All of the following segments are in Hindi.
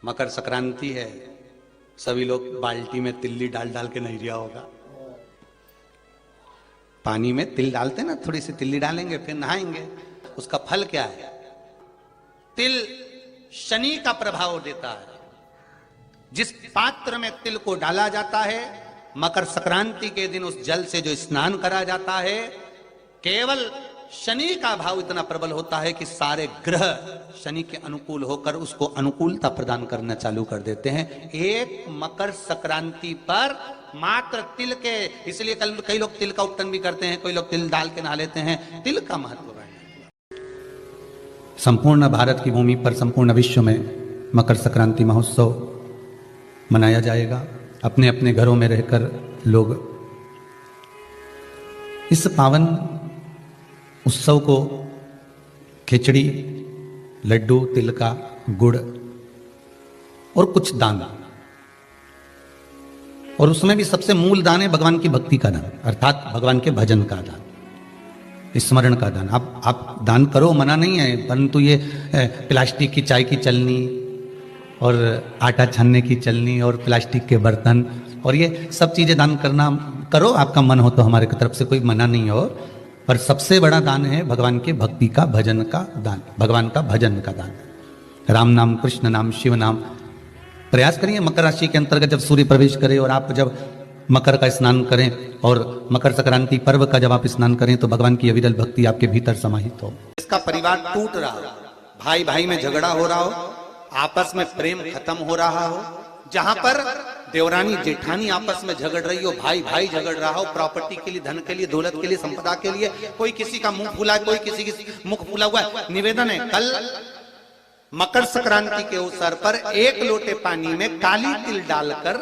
मकर संक्रांति है, सभी लोग बाल्टी में तिल्ली डाल डाल के नहीं रिया होगा। पानी में तिल डालते ना, थोड़ी सी तिल्ली डालेंगे फिर नहाएंगे। उसका फल क्या है? तिल शनि का प्रभाव देता है। जिस पात्र में तिल को डाला जाता है, मकर संक्रांति के दिन उस जल से जो स्नान करा जाता है, केवल शनि का भाव इतना प्रबल होता है कि सारे ग्रह शनि के अनुकूल होकर उसको अनुकूलता प्रदान करना चालू कर देते हैं। एक मकर संक्रांति पर मात्र तिल के, इसलिए कई लोग तिल का उपटन भी करते हैं, कोई लोग तिल डाल के नहा लेते हैं। तिल का महत्व है। संपूर्ण भारत की भूमि पर, संपूर्ण विश्व में मकर संक्रांति महोत्सव मनाया जाएगा। अपने अपने घरों में रहकर लोग इस पावन उत्सव को खिचड़ी, लड्डू, तिल का गुड़ और कुछ दान, और उसमें भी सबसे मूल दान है भगवान की भक्ति का दान, अर्थात भगवान के भजन का दान, स्मरण का दान। आप दान करो, मना नहीं है, परंतु ये प्लास्टिक की चाय की चलनी और आटा छानने की चलनी और प्लास्टिक के बर्तन और ये सब चीजें दान करना करो, आपका मन हो तो, हमारे तरफ से कोई मना नहीं हो। पर सबसे बड़ा दान है भगवान के भक्ति का, भजन का दान, भगवान का भजन का दान। राम नाम, कृष्ण नाम, शिव नाम। प्रयास करिए मकर राशि के अंतर्गत जब सूर्य प्रवेश करे और आप जब मकर का स्नान करें और मकर संक्रांति पर्व का जब आप स्नान करें तो भगवान की अविरल भक्ति आपके भीतर समाहित हो। इसका परिवार टूट रहा हो, भाई भाई में झगड़ा हो रहा हो, आपस में प्रेम खत्म हो रहा हो, जहां पर देवरानी जेठानी आपस में झगड़ रही हो, भाई भाई झगड़ रहा हो, प्रॉपर्टी के लिए, धन के लिए, दौलत के लिए, संपदा के लिए, कोई किसी का मुंह फूला है, कोई किसी की मुख फूला हुआ है। निवेदन है, कल मकर संक्रांति के अवसर पर 1 लोटे पानी में काली तिल डालकर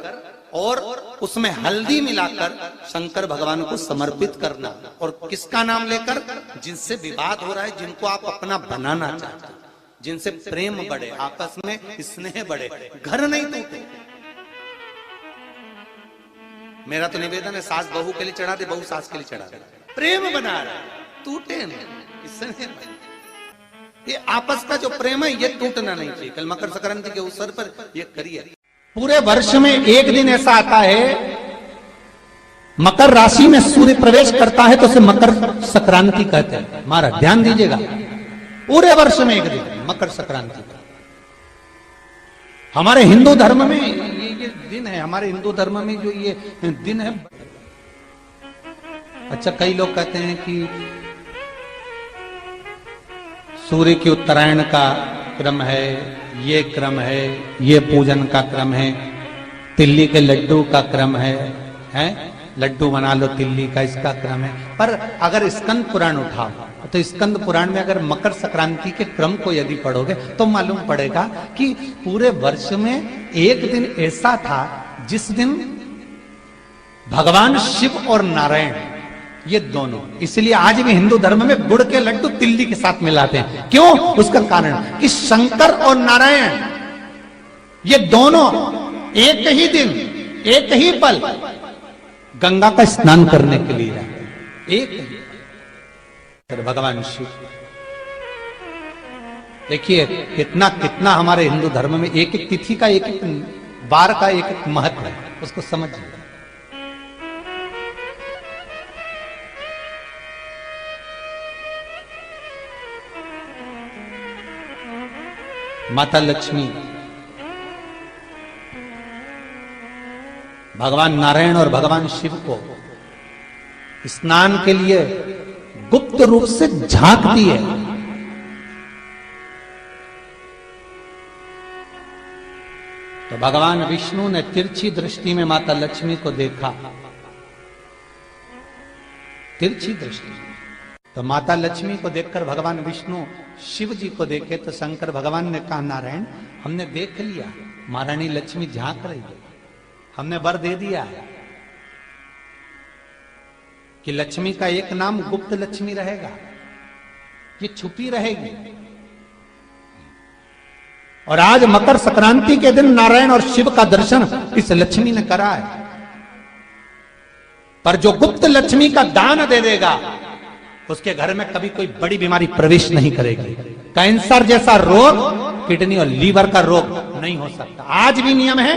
और उसमें हल्दी मिलाकर शंकर भगवान को समर्पित करना। और किसका नाम लेकर? जिनसे विवाद हो रहा है, जिनको आप अपना बनाना चाहते हैं, जिनसे प्रेम बढ़े, आपस में स्नेह बढ़े, घर नहीं टूटे। मेरा तो निवेदन है, सास बहू के लिए चढ़ा दे, बहू सास के लिए चढ़ा दे, प्रेम बना रहे, टूटे नहीं, स्नेह बढ़े। ये आपस का जो प्रेम है ये टूटना नहीं चाहिए। कल मकर संक्रांति के अवसर पर ये करिए। पूरे वर्ष में एक दिन ऐसा आता है, मकर राशि में सूर्य प्रवेश करता है तो उसे मकर संक्रांति कहते हैं। हमारा ध्यान दीजिएगा, पूरे वर्ष में एक दिन मकर संक्रांति का। हमारे हिंदू धर्म में ये दिन है, हमारे हिंदू धर्म में जो ये दिन है। अच्छा, कई लोग कहते हैं कि सूर्य की उत्तरायण का क्रम है, ये क्रम है, ये पूजन का क्रम है, तिल्ली के लड्डू का क्रम है, लड्डू बना लो तिल्ली का, इसका क्रम है। पर अगर स्कंद पुराण उठाओ तो स्कंद पुराण में अगर मकर संक्रांति के क्रम को यदि पढ़ोगे तो मालूम पड़ेगा कि पूरे वर्ष में एक दिन ऐसा था जिस दिन भगवान शिव और नारायण, ये दोनों, इसलिए आज भी हिंदू धर्म में गुड़ के लड्डू तिल्ली के साथ मिलाते हैं। क्यों? उसका कारण कि शंकर और नारायण ये दोनों एक ही दिन, एक ही पल गंगा का स्नान करने के लिए आए। एक ही भगवान शिव। देखिए कितना कितना हमारे हिंदू धर्म में एक एक तिथि का, एक एक बार का एक एक महत्व है, उसको समझिए। माता लक्ष्मी, भगवान नारायण और भगवान शिव को स्नान के लिए गुप्त रूप से झांकती है। तो भगवान विष्णु ने तिरछी दृष्टि में माता लक्ष्मी को देखा, तिरछी दृष्टि। तो माता लक्ष्मी को देखकर भगवान विष्णु शिव जी को देखे तो शंकर भगवान ने कहा, नारायण हमने देख लिया, महारानी लक्ष्मी झांक रही है, हमने वर दे दिया है कि लक्ष्मी का एक नाम गुप्त लक्ष्मी रहेगा, ये छुपी रहेगी। और आज मकर संक्रांति के दिन नारायण और शिव का दर्शन इस लक्ष्मी ने करा है। पर जो गुप्त लक्ष्मी का दान दे देगा उसके घर में कभी कोई बड़ी बीमारी प्रवेश नहीं करेगी। कैंसर जैसा रोग, किडनी और लीवर का रोग नहीं हो सकता। आज भी नियम है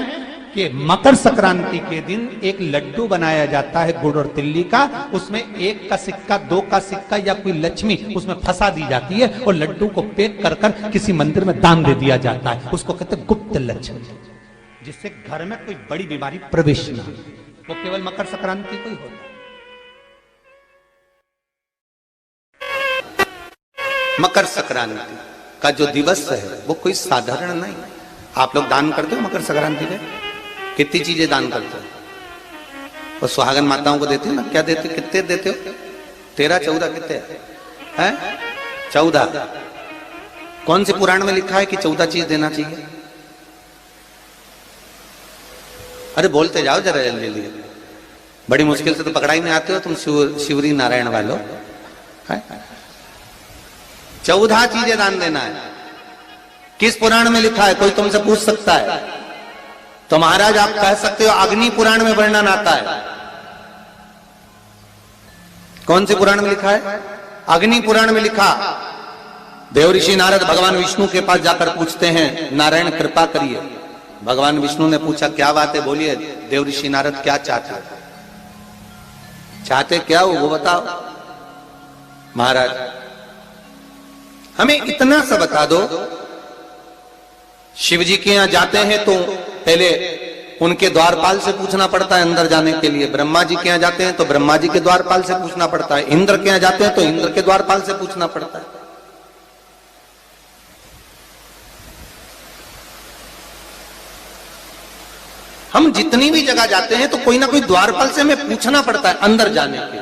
कि मकर संक्रांति के दिन एक लड्डू बनाया जाता है गुड़ और तिल्ली का, उसमें 1 का सिक्का, 2 का सिक्का या कोई लक्ष्मी उसमें फंसा दी जाती है और लड्डू को पैक कर कर किसी मंदिर में दान दे दिया जाता है। उसको कहते हैं गुप्त लक्ष्मी, जिससे घर में कोई बड़ी बीमारी प्रवेश न हो। वो केवल मकर संक्रांति को ही होता है। मकर संक्रांति का जो दिवस है वो कोई साधारण नहीं। आप लोग दान करते हो मकर संक्रांति पे? कितनी चीजें दान करते हो? और सुहागन माताओं को देते हो ना? क्या देते, कितने देते हो? 13, 14 कितने हैं? 14। कौन से पुराण में लिखा है कि 14 चीज देना चाहिए? अरे बोलते जाओ जरा जल्दी, बड़ी मुश्किल से तो पकड़ाई में आते हो तुम शिवरी नारायण वालों। 14 चीजें दान देना है। किस पुराण में लिखा है? कोई तुमसे पूछ सकता है तो महाराज आप कह सकते हो अग्नि पुराण में वर्णन आता है। कौन से पुराण में लिखा है? अग्नि पुराण में लिखा। देवऋषि नारद भगवान विष्णु के पास जाकर पूछते हैं, नारायण कृपा करिए। भगवान विष्णु ने पूछा क्या बात है, बोलिए देवऋषि नारद क्या चाहते, चाहते क्या हो वो बताओ। महाराज हमें इतना सा बता दो, शिव जी के यहां जाते हैं तो पहले उनके द्वारपाल से पूछना पड़ता है अंदर जाने के लिए। ब्रह्मा जी के यहां जाते हैं तो ब्रह्मा जी के द्वारपाल से पूछना पड़ता है। इंद्र के यहां जाते हैं तो इंद्र के द्वारपाल से पूछना पड़ता है। हम जितनी भी जगह जाते हैं तो कोई ना कोई द्वारपाल से हमें पूछना पड़ता है अंदर जाने के।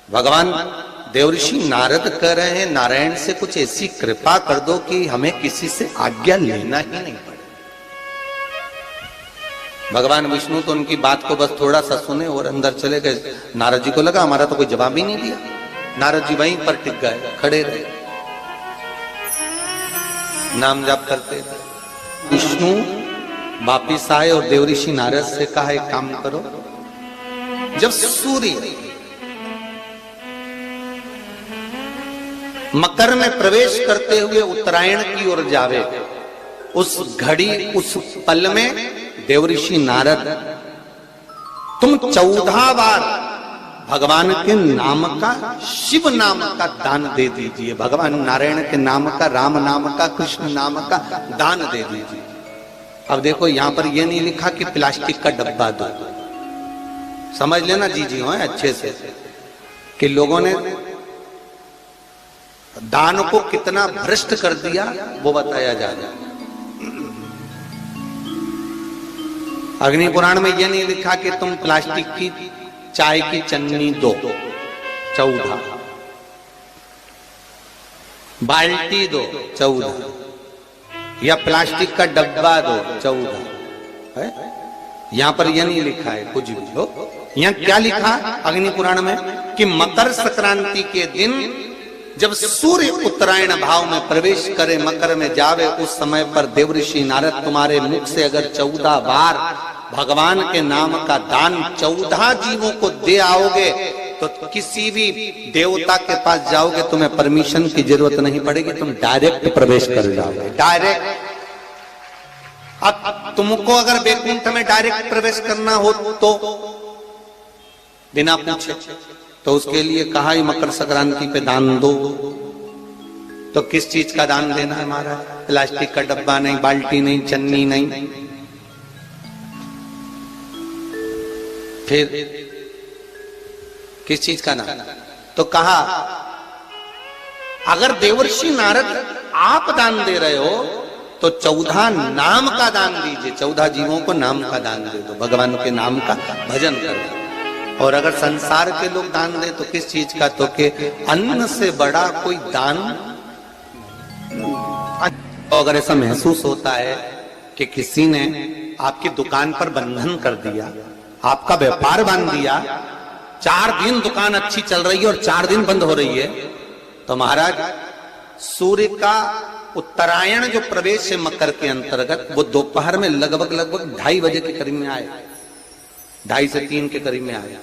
भगवान देवऋषि नारद कह रहे हैं नारायण से कुछ ऐसी कृपा कर दो कि हमें किसी से आज्ञा लेना ही नहीं पड़े। भगवान विष्णु तो उनकी बात को बस थोड़ा सा सुने और अंदर चले गए। नारद जी को लगा हमारा तो कोई जवाब ही नहीं दिया। नारद जी वहीं पर टिक गए, खड़े रहे, नाम जाप करते। विष्णु वापिस आए और देवऋषि नारद से कहा एक काम करो, जब सूर्य मकर में प्रवेश करते हुए उत्तरायण की ओर जावे, उस घड़ी उस पल में देवऋषि नारद तुम 14 बार भगवान के नाम का, शिव नाम का दान दे दीजिए। भगवान नारायण के नाम का, राम नाम का, कृष्ण नाम का दान दे दीजिए। अब देखो यहां पर यह नहीं लिखा कि प्लास्टिक का डब्बा दो। समझ लेना जी हो अच्छे से कि लोगों ने दान को कितना भ्रष्ट कर दिया वो बताया जा रहा है। अग्नि पुराण में यह नहीं लिखा कि तुम प्लास्टिक की चाय की चन्नी दो 14, बाल्टी दो 14, या प्लास्टिक का डब्बा दो 14 है। यहां पर यह नहीं लिखा है कुछ भी हो। यहां क्या लिखा अग्नि पुराण में कि मकर संक्रांति के दिन जब सूर्य उत्तरायण भाव में प्रवेश करे, मकर में जावे, उस समय पर देवऋषि नारद तुम्हारे मुख से अगर 14 बार भगवान के नाम का दान 14 जीवों को दे आओगे तो किसी भी देवता के पास जाओगे तुम्हें परमिशन की जरूरत नहीं पड़ेगी, तुम डायरेक्ट प्रवेश कर जाओगे। डायरेक्ट। अब तुमको अगर वैकुंठ में डायरेक्ट प्रवेश करना हो तो बिना पूछे, तो उसके लिए कहा ही मकर संक्रांति पे दान दो। तो किस चीज का दान देना है हमारा? प्लास्टिक का डब्बा नहीं, बाल्टी नहीं, चन्नी नहीं। फिर किस चीज का नाम? तो कहा अगर देवर्षि नारद आप दान दे रहे हो तो 14 नाम का दान दीजिए। 14 जीवों को नाम का दान दे दो, भगवान के नाम का भजन करो। और अगर संसार के लोग दान दे तो किस चीज का? तो के अन्न से बड़ा कोई दान। तो अगर ऐसा महसूस होता है कि किसी ने आपकी दुकान पर बंधन कर दिया, आपका व्यापार बांध दिया, 4 दिन दुकान अच्छी चल रही है और 4 दिन बंद हो रही है, तो महाराज सूर्य का उत्तरायण जो प्रवेश है मकर के अंतर्गत वो दोपहर में लगभग 2:30 बजे के करीब में आए, 2:30 से 3 के करीब में आया।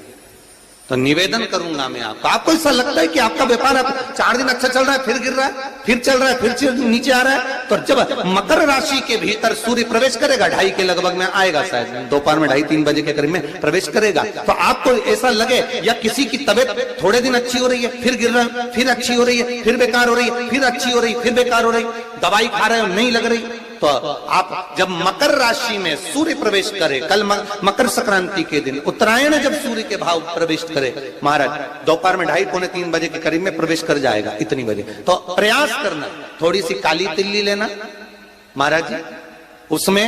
तो निवेदन करूंगा मैं आपको ऐसा लगता है कि आपका व्यापार 4 दिन अच्छा चल रहा है, फिर गिर रहा है, फिर चल रहा है, फिर नीचे आ रहा है, तो जब मकर राशि के भीतर सूर्य प्रवेश करेगा 2:30 के लगभग में आएगा, शायद दोपहर में 2:30-3 बजे के करीब में प्रवेश करेगा, तो आपको ऐसा लगे या किसी की तबियत थोड़े दिन अच्छी हो रही है, फिर गिर रहा है, फिर अच्छी हो रही है, फिर बेकार हो रही है, फिर अच्छी हो रही है, फिर बेकार हो रही, दवाई खा रहे हो नहीं लग रही, तो आप जब मकर राशि में सूर्य प्रवेश करे, कल मकर संक्रांति के दिन उत्तरायण जब सूर्य के भाव प्रवेश करे महाराज, दोपहर में 2:30-3 बजे के करीब में प्रवेश कर जाएगा इतनी बजे, तो प्रयास करना थोड़ी सी काली तिल्ली लेना महाराज जी, उसमें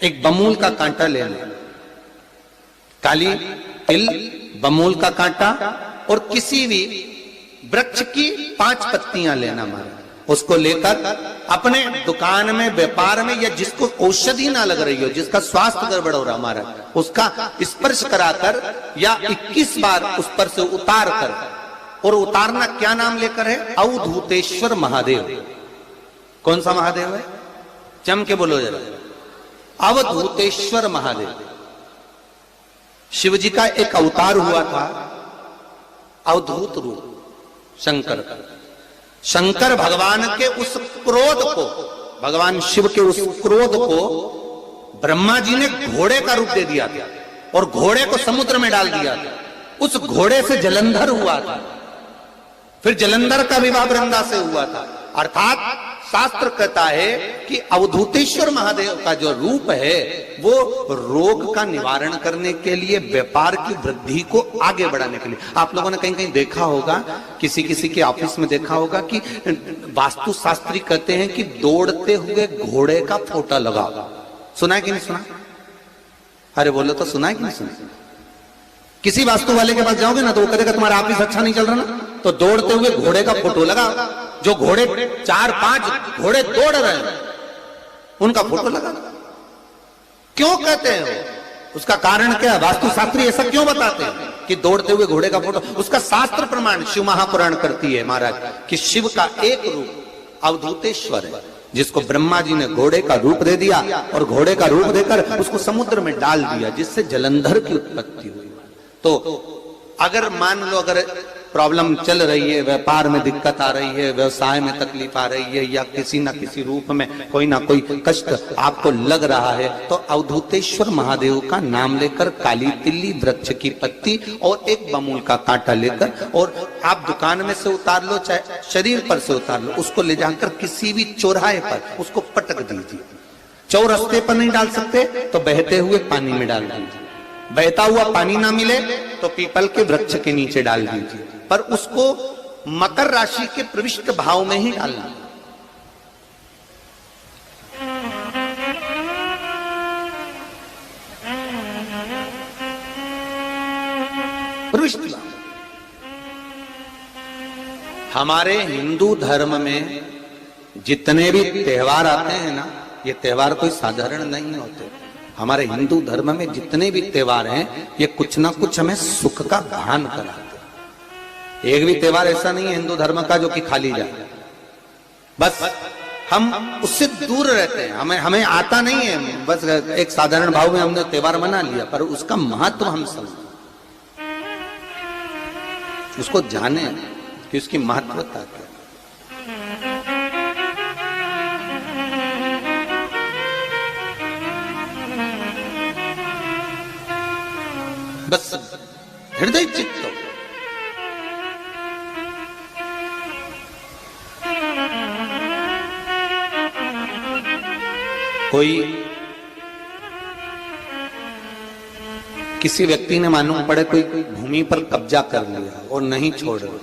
एक बमूल का कांटा लेना, काली तिल, बमूल का कांटा और किसी भी वृक्ष की 5 पत्तियां लेना महाराज, उसको लेकर अपने दुकान में व्यापार में या जिसको औषधि ना लग रही हो, जिसका स्वास्थ्य गड़बड़ हो रहा महाराज, उसका स्पर्श कराकर या 21 बार उस पर से उतार कर, और उतारना क्या नाम लेकर है, अवधूतेश्वर महादेव। कौन सा महादेव है, जम के बोलो जरा, अवधूतेश्वर महादेव। शिव जी का एक अवतार हुआ था, अवधूत रूप शंकर का। शंकर भगवान के उस क्रोध को, भगवान शिव के उस क्रोध को ब्रह्मा जी ने घोड़े का रूप दे दिया था और घोड़े को समुद्र में डाल दिया था, उस घोड़े से जलंधर हुआ था, फिर जलंधर का विवाह वृंदा से हुआ था। अर्थात शास्त्र कहता है कि अवधूतेश्वर महादेव का जो रूप है वो रोग का निवारण करने के लिए, व्यापार की वृद्धि को आगे बढ़ाने के लिए। आप लोगों ने कहीं कहीं देखा होगा, किसी किसी के ऑफिस में देखा होगा कि वास्तु शास्त्री कहते हैं कि दौड़ते हुए घोड़े का फोटो लगाओ। सुना है कि नहीं सुना? अरे बोलो तो सुना है कि नहीं सुना? किसी वास्तु वाले के पास जाओगे ना तो वो कहेगा तुम्हारा ऑफिस अच्छा नहीं चल रहा ना, तो दौड़ते हुए घोड़े का फोटो लगाओ। जो घोड़े 4-5 घोड़े दौड़ रहे हैं उनका फोटो लगा। क्यों कहते हैं वो? उसका कारण क्या है? वास्तु शास्त्री ऐसा क्यों बताते हैं कि दौड़ते हुए घोड़े का फोटो? उसका शास्त्र प्रमाण शिव महापुराण करती है महाराज कि शिव का एक रूप अवधूतेश्वर है, जिसको ब्रह्मा जी ने घोड़े का रूप दे दिया और घोड़े का रूप देकर उसको समुद्र में डाल दिया, जिससे जलंधर की उत्पत्ति हुई। तो अगर मान लो अगर प्रॉब्लम चल रही है, व्यापार में दिक्कत आ रही है, व्यवसाय में तकलीफ आ रही है, या किसी ना किसी रूप में कोई ना कोई कष्ट आपको लग रहा है, तो अवधूतेश्वर महादेव का नाम लेकर काली तिल्ली, वृक्ष की पत्ती और एक बमूल का कांटा लेकर, और आप दुकान में से उतार लो चाहे शरीर पर से उतार लो, उसको ले जाकर किसी भी चौराहे पर उसको पटक दीजिए। चौरस्ते पर नहीं डाल सकते तो बहते हुए पानी में डाल दीजिए, बहता हुआ पानी ना मिले तो पीपल के वृक्ष के नीचे डाल दीजिए, पर उसको मकर राशि के प्रविष्ट भाव में ही डालना। प्रविष्ट भाव। हमारे हिंदू धर्म में जितने भी त्योहार आते हैं ना, ये त्योहार कोई साधारण नहीं होते। हमारे हिंदू धर्म में जितने भी त्योहार हैं ये कुछ ना कुछ हमें सुख का भान कराते। एक भी त्योहार ऐसा नहीं है हिंदू धर्म का जो कि खाली जाए, बस हम उससे दूर रहते हैं, हमें आता नहीं है, बस एक साधारण भाव में हमने त्योहार मना लिया, पर उसका महत्व हम समझें, उसको जाने कि उसकी महत्वता क्या। बस हृदय चित्त कोई किसी व्यक्ति ने मालूम पड़े कोई भूमि पर कब्जा कर लिया और नहीं छोड़ रहे,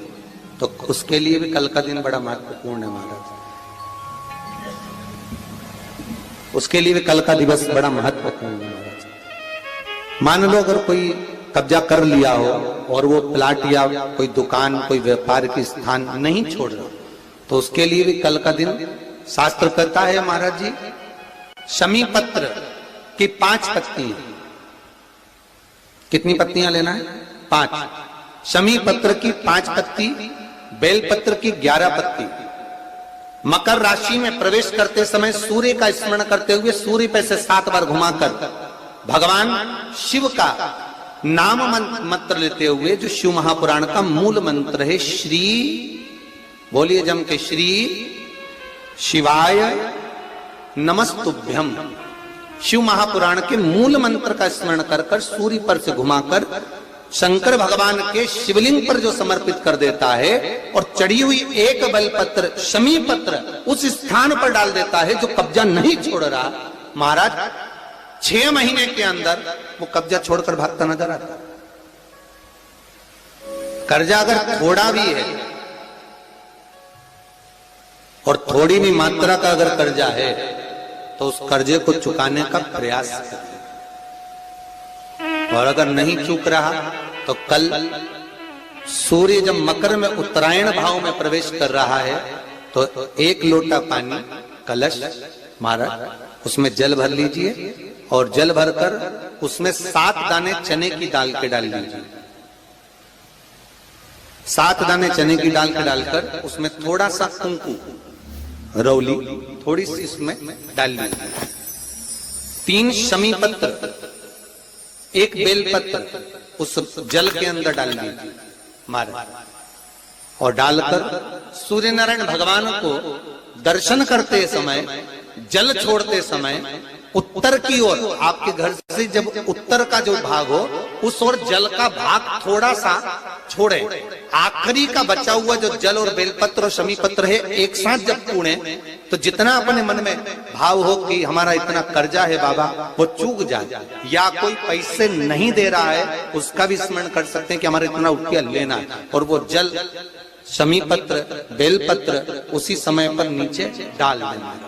तो उसके लिए भी कल का दिन बड़ा महत्वपूर्ण है महाराज। उसके लिए भी कल का दिवस बड़ा महत्वपूर्ण है महाराज। मान लो अगर कोई कब्जा कर लिया हो और वो प्लाट या कोई दुकान, कोई व्यापार की स्थान नहीं छोड़ रहा, तो उसके लिए भी कल का दिन शास्त्र कहता है महाराज जी, शमी पत्र की 5 पत्तियां। कितनी पत्तियां लेना है? 5। शमी पत्र की 5 पत्ती, बेल पत्र की 11 पत्ती। मकर राशि में प्रवेश करते समय सूर्य का स्मरण करते हुए सूर्य पे से 7 बार घुमाकर भगवान शिव का नाम मंत्र लेते हुए जो शिव महापुराण का मूल मंत्र है, श्री, बोलिए जम के, श्री शिवाय नमस्तुभ्यम। शिव महापुराण के मूल मंत्र का स्मरण कर कर सूर्य पर से घुमाकर शंकर भगवान के शिवलिंग पर जो समर्पित कर देता है और चढ़ी हुई एक बेलपत्र शमी पत्र उस स्थान पर डाल देता है जो कब्जा नहीं छोड़ रहा, महाराज 6 महीने के अंदर वो कब्जा छोड़कर भागता नजर आता। कर्जा अगर थोड़ा भी है और थोड़ी भी मात्रा का अगर कर्जा है तो उस कर्जे को चुकाने का प्रयास करें, और अगर नहीं चूक रहा तो कल सूर्य जब मकर में उत्तरायण भाव में प्रवेश कर रहा है तो 1 लोटा पानी कलश महाराज उसमें जल भर लीजिए और जल भरकर उसमें 7 दाने चने की दाल के डाल लीजिए। 7 दाने चने की दाल के डालकर उसमें थोड़ा सा कुंकू रौली थोड़ी सी इसमें डाल लीजिए। 3 शमी पत्र 1 बेलपत्र उस जल के अंदर डाल लीजिए महाराज, और डालकर सूर्य नारायण भगवान को दर्शन करते समय, जल छोड़ते समय उत्तर की ओर, आपके घर से जब उत्तर का जो भाग हो उस ओर जल का भाग थोड़ा सा छोड़े। आखिरी का बचा हुआ जो जल और बेलपत्र और शमी पत्र है एक साथ जब पूणे तो जितना अपने मन में भाव हो कि हमारा इतना कर्जा है बाबा वो चूक जाए, या कोई पैसे नहीं दे रहा है उसका भी स्मरण कर सकते हैं कि हमारा इतना रुपया लेना है, और वो जल शमी पत्र बेलपत्र उसी समय पर नीचे डाल देना,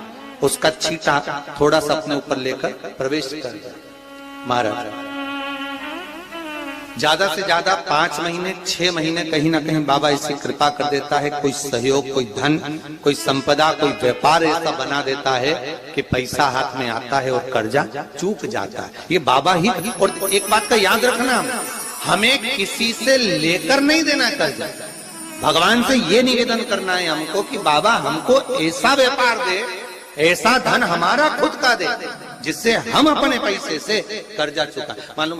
उसका छींटा थोड़ा सा अपने ऊपर लेकर प्रवेश कर महाराज। ज्यादा से ज्यादा 5 महीने 6 महीने कहीं ना कहीं बाबा इससे कृपा कर देता है, कोई सहयोग, कोई धन, कोई संपदा, कोई व्यापार ऐसा बना देता है कि पैसा हाथ में आता है और कर्जा चूक जाता है। ये बाबा ही। और एक बात का याद रखना, हमें किसी से लेकर नहीं देना कर्जा, भगवान से ये निवेदन करना है हमको कि बाबा हमको ऐसा व्यापार दे, ऐसा धन हमारा खुद का दे जिससे हम अपने पैसे से कर्जा चुका। मालूम